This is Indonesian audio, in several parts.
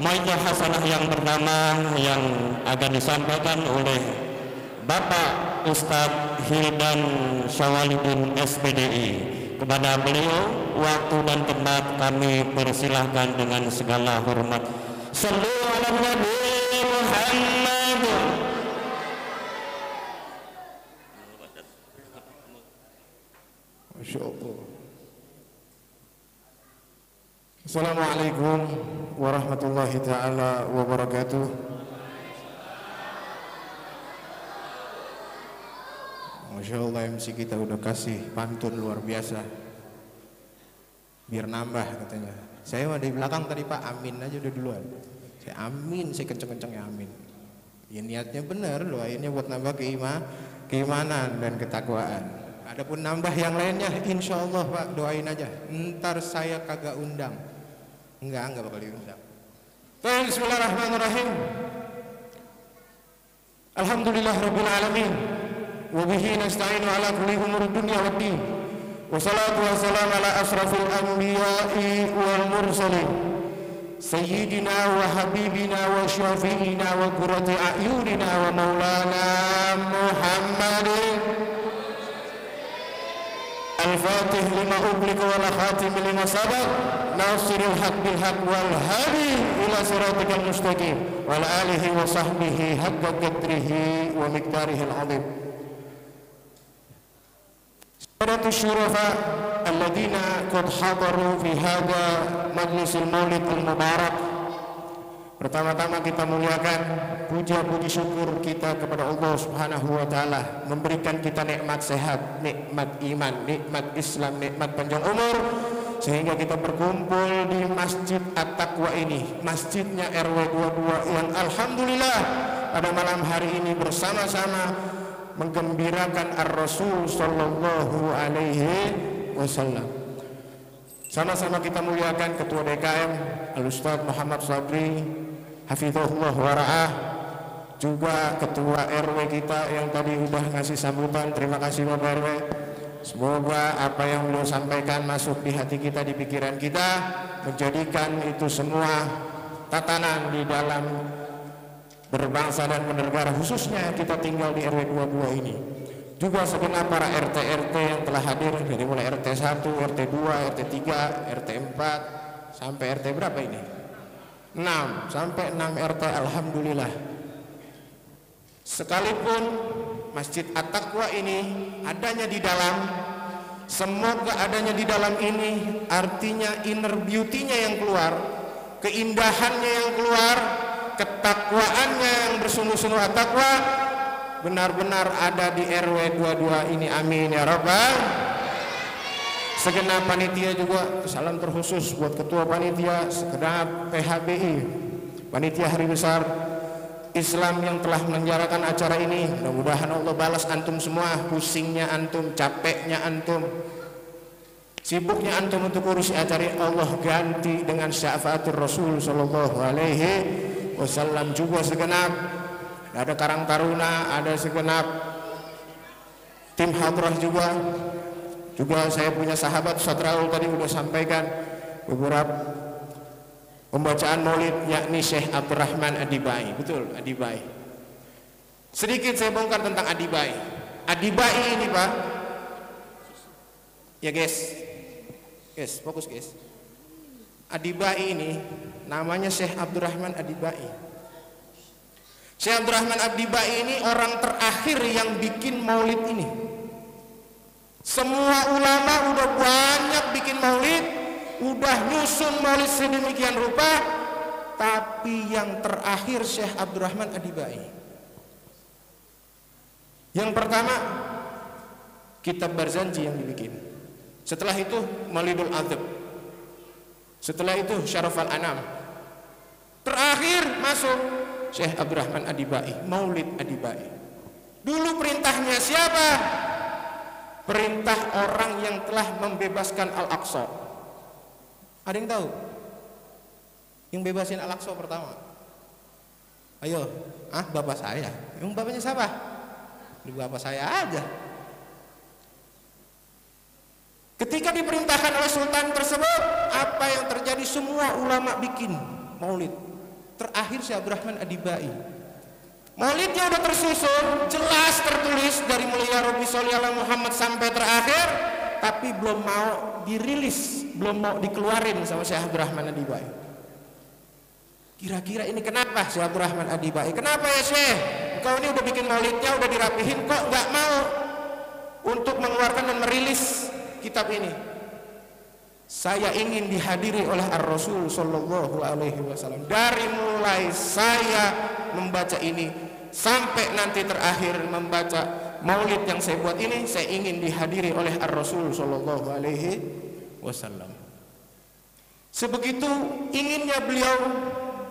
maidah hasanah yang pertama yang akan disampaikan oleh Bapak Ustadz Hildan Syawaludin SPDI. Kepada beliau waktu dan tempat kami persilahkan dengan segala hormat. Shallu ala Nabi Muhammad. Masya Allah. Assalamualaikum warahmatullahi ta'ala wabarakatuh. Masya Allah, MC kita udah kasih pantun luar biasa. Biar nambah katanya. Saya mah di belakang tadi Pak, amin aja udah duluan. Saya amin, saya kenceng-kencengnya amin. Ya niatnya benar, doainnya buat nambah keimanan dan ketakwaan. Adapun nambah yang lainnya, insya Allah Pak, doain aja. Ntar saya kagak undang. Enggak bakal diundang. Bismillahirrahmanirrahim. Alhamdulillah Rabbil Alamin. Wabihi nasta'inu ala kulli umuri dunya waddin. Wassalatu wassalamu ala asrafil anbiya'i wal mursalin. Sayyidina wa habibina wa syafi'ina wa qurrati a'yunina wa maulana Muhammadin Al-Fatih lima ughliqa wal khatim lima sabaq nasirul haq bil haq wal hadi ila siratikal mustaqim wa ala alihi wa sahbihi haqqa qadrihi wa miqdarihil azim. Sayyidatu syurafa alladhina qad hadaru fi hadha majlisil maulid al-mubarak. Pertama-tama kita muliakan puja-puji syukur kita kepada Allah Subhanahu wa taala, memberikan kita nikmat sehat, nikmat iman, nikmat Islam, nikmat panjang umur sehingga kita berkumpul di Masjid At-Taqwa ini, masjidnya RW 22 yang alhamdulillah pada malam hari ini bersama-sama menggembirakan Ar-Rasul sallallahu alaihi wasallam. Sama-sama kita muliakan Ketua DKM Al-Ustaz Muhammad Sabri hafizahullah wa ra'ah, juga Ketua RW kita yang tadi udah ngasih sambutan. Terima kasih Bapak RW. Semoga apa yang beliau sampaikan masuk di hati kita, di pikiran kita, menjadikan itu semua tatanan di dalam berbangsa dan bernegara, khususnya kita tinggal di RW 22 ini. Juga segenap para RT-RT yang telah hadir dari mulai RT 1, RT 2, RT 3, RT 4 sampai RT berapa ini? 6 sampai 6 RT, alhamdulillah. Sekalipun Masjid At-Taqwa ini adanya di dalam, semoga adanya di dalam ini artinya inner beauty-nya yang keluar, keindahannya yang keluar, ketakwaannya yang bersungguh-sungguh at-taqwa benar-benar ada di RW 22 ini, amin ya rabbal. Segenap panitia juga salam terkhusus buat ketua panitia, segenap PHBI, panitia hari besar Islam yang telah menyelenggarakan acara ini. Mudah-mudahan Allah balas antum semua, pusingnya antum, capeknya antum, sibuknya antum untuk urus acara Allah ganti dengan syafaatul Rasul sallallahu alaihi wasallam. Juga segenap ada Karang Taruna, ada segenap tim hadrah juga saya punya sahabat Ustaz Raul tadi udah sampaikan beberapa pembacaan maulid, yakni Syekh Abdurrahman Adibai. Betul, Adibai. Sedikit saya bongkar tentang Adibai. Adibai ini Pak, ya guys, fokus guys. Adibai ini namanya Syekh Abdurrahman Adibai. Syekh Abdurrahman Adibai ini orang terakhir yang bikin maulid ini. Semua ulama udah banyak bikin maulid, udah nyusun maulid sedemikian rupa, tapi yang terakhir Syekh Abdurrahman Adibai. Yang pertama kitab Barzanji yang dibikin, setelah itu Maulidul Adab, setelah itu Syarafal Anam, terakhir masuk Syekh Abdurrahman Adibai, Maulid Adibai. Dulu perintahnya siapa? Perintah orang yang telah membebaskan Al-Aqsa. Ada yang tahu? Yang bebasin Al-Aqsa pertama? Ayo, bapak saya. Yang bapaknya siapa? Bapak saya aja. Ketika diperintahkan oleh sultan tersebut, apa yang terjadi? Semua ulama bikin maulid. terakhir Syekh Abdurrahman Adibai. Maulidnya udah tersusun, jelas tertulis dari mulai ya Rabbi sholli ala Muhammad sampai terakhir, tapi belum mau dirilis, belum mau dikeluarin sama Syekh Abdurrahman Adibai. Kira-kira ini kenapa Syekh Abdurrahman Adibai? Kenapa ya Syekh? Kau ini udah bikin maulidnya, udah dirapihin, kok nggak mau untuk mengeluarkan dan merilis kitab ini? Saya ingin dihadiri oleh Ar-Rasul Sallallahu Alaihi Wasallam. Dari mulai saya membaca ini sampai nanti terakhir membaca maulid yang saya buat ini, saya ingin dihadiri oleh Ar-Rasul Sallallahu Alaihi Wasallam. Sebegitu inginnya beliau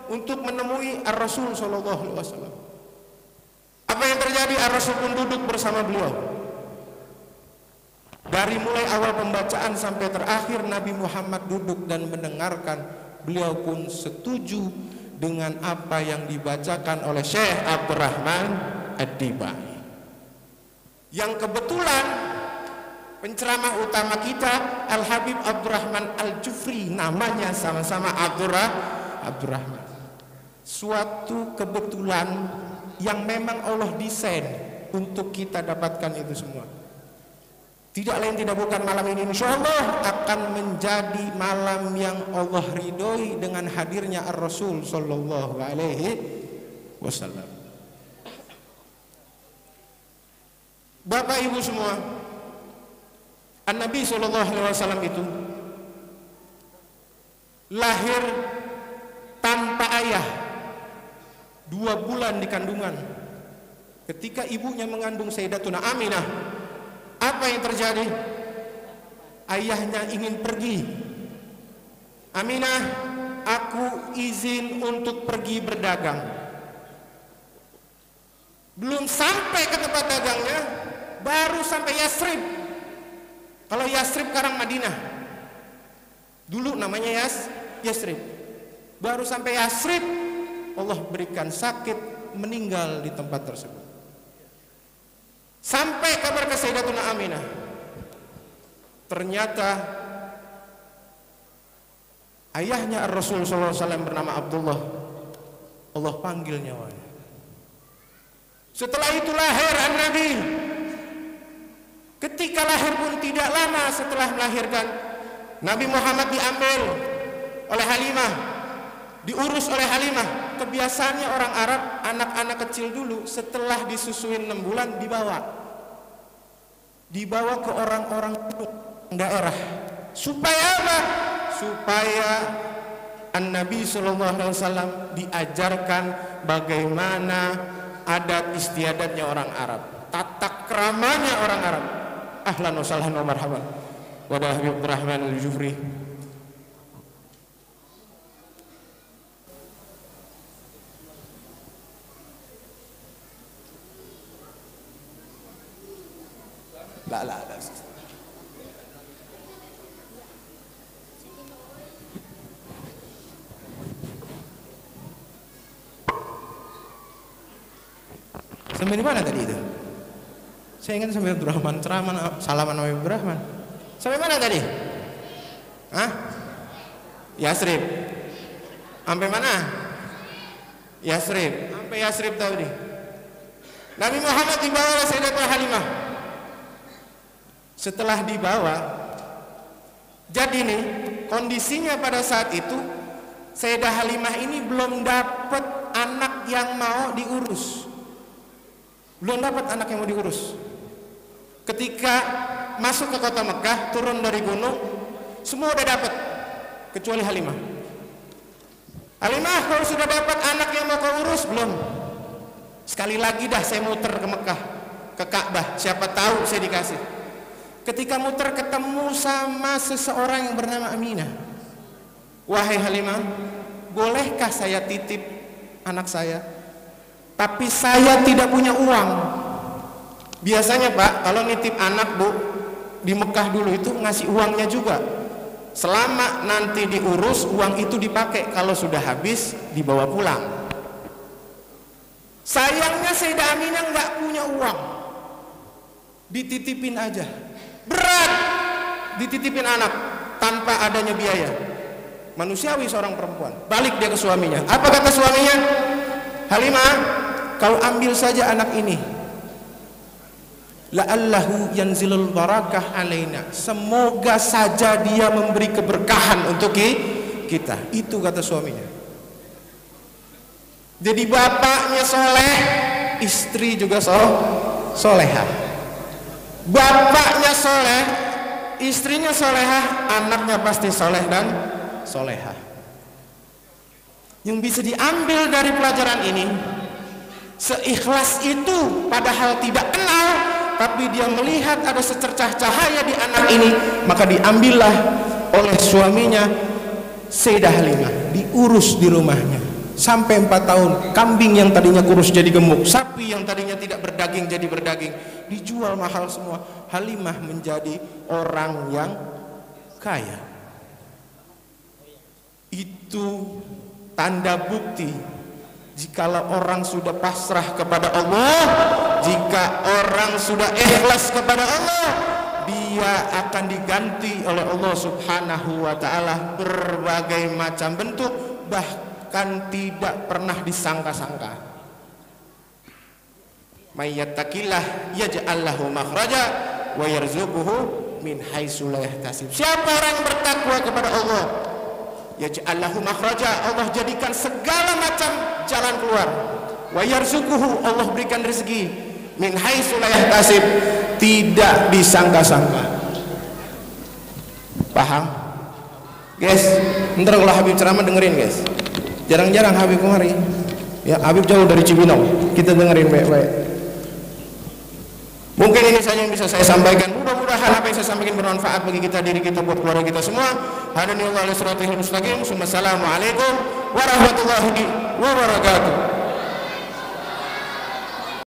untuk menemui Ar-Rasul Sallallahu Alaihi Wasallam. Apa yang terjadi? Ar-Rasul pun duduk bersama beliau. Dari mulai awal pembacaan sampai terakhir Nabi Muhammad duduk dan mendengarkan. Beliau pun setuju dengan apa yang dibacakan oleh Syekh Abdurrahman Ad-Dibai. Yang kebetulan penceramah utama kita Al-Habib Abdurrahman Al-Jufri, namanya sama-sama Abdurrahman. Suatu kebetulan yang memang Allah desain untuk kita dapatkan itu semua. Tidak lain tidak bukan malam ini insya Allah akan menjadi malam yang Allah ridhoi dengan hadirnya Ar-Rasul Sallallahu Alaihi Wasallam. Bapak Ibu semua, An-Nabi Sallallahu Alaihi Wasallam itu lahir tanpa ayah, 2 bulan di kandungan. Ketika ibunya mengandung Sayyidatuna Aminah, apa yang terjadi? Ayahnya ingin pergi. Aminah, aku izin untuk pergi berdagang. Belum sampai ke tempat dagangnya, baru sampai Yasrib. Kalau Yasrib sekarang Madinah, dulu namanya Yasrib. Baru sampai Yasrib, Allah berikan sakit, meninggal di tempat tersebut. Sampai kabar ke Sayyidatuna Aminah, ternyata ayahnya Ar-Rasul SAW bernama Abdullah. Allah panggil nyawanya. Setelah itu lahir An-Nabi. Ketika lahir pun tidak lama setelah melahirkan, Nabi Muhammad diambil oleh Halimah, diurus oleh Halimah. Kebiasaannya orang Arab, anak-anak kecil dulu setelah disusuin 6 bulan dibawa ke orang-orang daerah. Supaya apa? Supaya An-Nabi SAW diajarkan bagaimana adat istiadatnya orang Arab, tata keramanya orang Arab. Ahlan wa sahlan wa marhaban wa Habib Abdurrahman Al-Jufri. La. Sampai di mana tadi itu? Saya ingat sampai Abdurrahman ceramah, salaman Nabi Abdurrahman. Sampai mana tadi? Hah? Yasrib. Sampai mana? Yasrib. Sampai Yasrib tadi. Nabi Muhammad dibawa oleh Sayyidatuna Halimah. Setelah dibawa, jadi nih kondisinya pada saat itu Sayyidah Halimah ini belum dapat anak yang mau diurus. Belum dapat anak yang mau diurus. Ketika masuk ke kota Mekah, turun dari gunung, semua udah dapat kecuali Halimah. Halimah, kau sudah dapat anak yang mau kau urus? Belum. Sekali lagi dah saya muter ke Mekah, ke Ka'bah, siapa tahu saya dikasih. Ketika muter ketemu sama seseorang yang bernama Aminah. Wahai Halimah, bolehkah saya titip anak saya? Tapi saya tidak punya uang. Biasanya Pak, kalau nitip anak Bu di Mekah dulu itu ngasih uangnya juga. Selama nanti diurus, uang itu dipakai. Kalau sudah habis, dibawa pulang. Sayangnya Sayyidah Aminah nggak punya uang. Dititipin aja. Berat dititipin anak tanpa adanya biaya. manusiawi seorang perempuan. Balik dia ke suaminya. Apa kata suaminya? Halimah, kau ambil saja anak ini. La'allahu yanzilul barakah alaina. Semoga saja dia memberi keberkahan untuk kita. Itu kata suaminya. Jadi bapaknya soleh, istri juga solehah. Bapaknya soleh, istrinya solehah, anaknya pasti soleh dan solehah. Yang bisa diambil dari pelajaran ini, seikhlas itu padahal tidak kenal, tapi dia melihat ada secercah cahaya di anak ini, maka diambillah oleh suaminya Sayyidah Halimah, diurus di rumahnya sampai 4 tahun. Kambing yang tadinya kurus jadi gemuk, sapi yang tadinya tidak berdaging jadi berdaging, dijual mahal semua. Halimah menjadi orang yang kaya. Itu tanda bukti jikalau orang sudah pasrah kepada Allah, jika orang sudah ikhlas kepada Allah, dia akan diganti oleh Allah Subhanahu wa ta'ala berbagai macam bentuk, bahkan tidak pernah disangka-sangka. May yattaqillah yaj'al lahu makhraja wa yarzuquhu min haitsu la yahtasib. Siapa orang yang bertakwa kepada Allah, yaj'al lahu makhraja, Allah jadikan segala macam jalan keluar. Wa yarzuquhu, Allah berikan rezeki min haitsu la yahtasib, tidak disangka-sangka. Paham? Guys, bentar kalau Habib ceramah dengerin guys. Jarang-jarang Habib kemari. Ya, Habib jauh dari Cibinong. Kita dengerin baik-baik. Mungkin ini saja yang bisa saya sampaikan. Mudah-mudahan apa yang saya sampaikan bermanfaat bagi kita, diri kita, buat keluarga kita semua. Hadani Allah ala siratal mustaqim. Assalamualaikum warahmatullahi wabarakatuh.